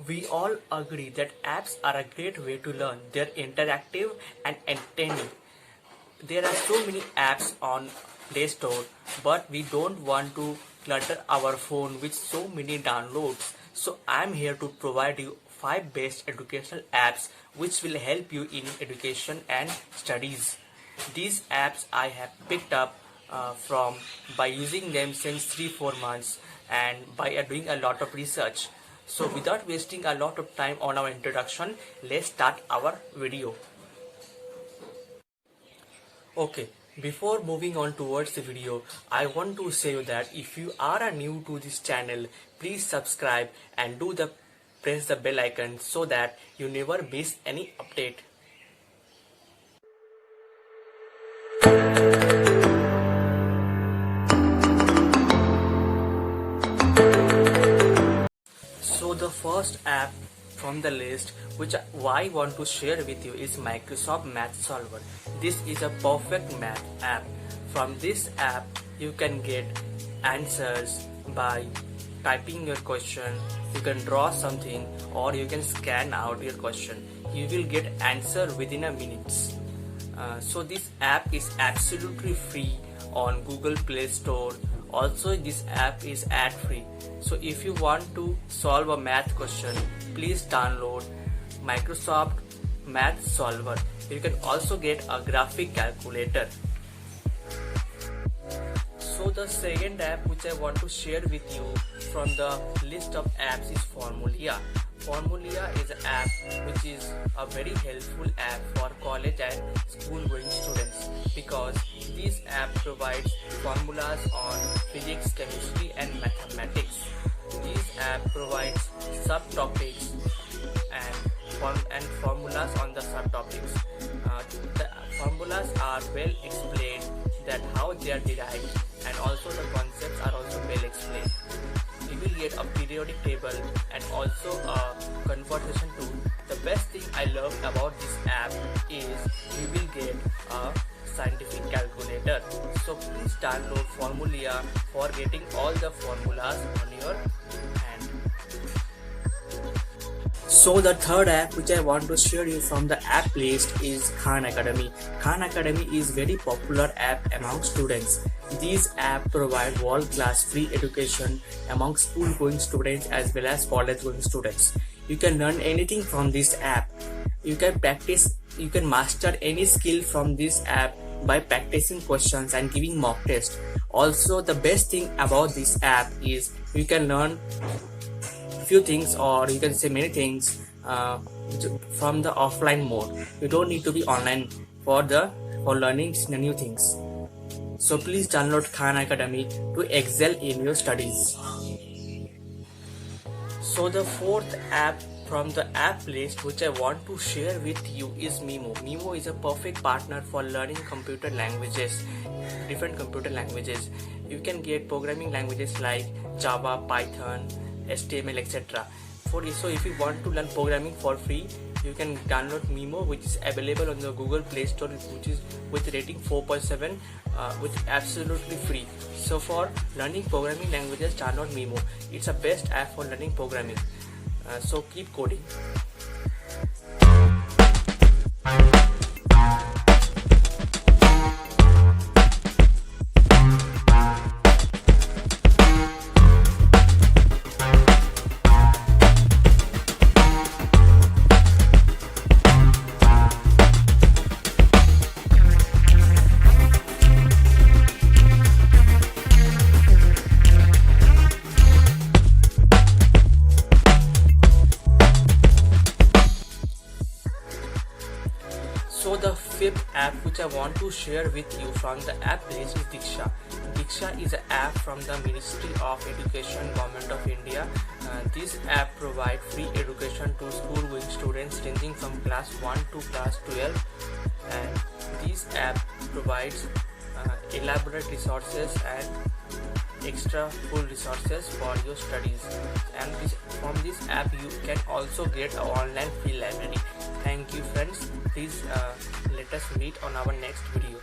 We all agree that apps are a great way to learn. They're interactive and entertaining. There are so many apps on Play Store, but we don't want to clutter our phone with so many downloads. So I'm here to provide you 5 best educational apps which will help you in education and studies. These apps I have picked up from by using them since 3-4 months and by doing a lot of research. So without wasting a lot of time on our introduction, let's start our video. Okay, before moving on towards the video, I want to say that if you are new to this channel, please subscribe and press the bell icon so that you never miss any update. So the first app from the list which I want to share with you is Microsoft Math Solver. This is a perfect math app. From this app you can get answers by typing your question, you can draw something or you can scan out your question. You will get answer within a minute. So this app is absolutely free on Google Play Store. Also this app is ad free. So if you want to solve a math question, please download Microsoft Math Solver. You can also get a graphic calculator. So the second app which I want to share with you from the list of apps is Formulia. Formulia is an app which is a very helpful app for college and school going students because this app provides formulas on physics, chemistry and mathematics. This app provides subtopics and formulas on the subtopics. The formulas are well explained, that how they are derived, and also the concepts are also well explained. You will get a periodic table and also a conversation tool. The best thing I love about this app is you will get a scientific calculator. So please download Formulia for getting all the formulas on your hand. So the third app which I want to share you from the app list is Khan Academy. Khan Academy is very popular app among students. These apps provide world-class free education among school-going students as well as college-going students. You can learn anything from this app. You can master any skill from this app by practicing questions and giving mock tests. Also, the best thing about this app is you can learn few things, or you can say many things from the offline mode. You don't need to be online for learning new things. So please download Khan Academy to excel in your studies. So the fourth app from the app list which I want to share with you is Mimo. Mimo is a perfect partner for learning computer languages, different computer languages. You can get programming languages like Java, Python, HTML, etc. So if you want to learn programming for free, you can download Mimo, which is available on the Google Play Store, which is with rating 4.7, which is absolutely free. So for learning programming languages, download Mimo. It's a best app for learning programming. So keep coding. So the fifth app which I want to share with you from the app list is Diksha. Diksha is an app from the Ministry of Education, Government of India. This app provides free education to school-going students ranging from class 1 to class 12, and this app provides elaborate resources and extra full resources for your studies. And from this app you can also get an online free library. Thank you friends. Please let us meet on our next video.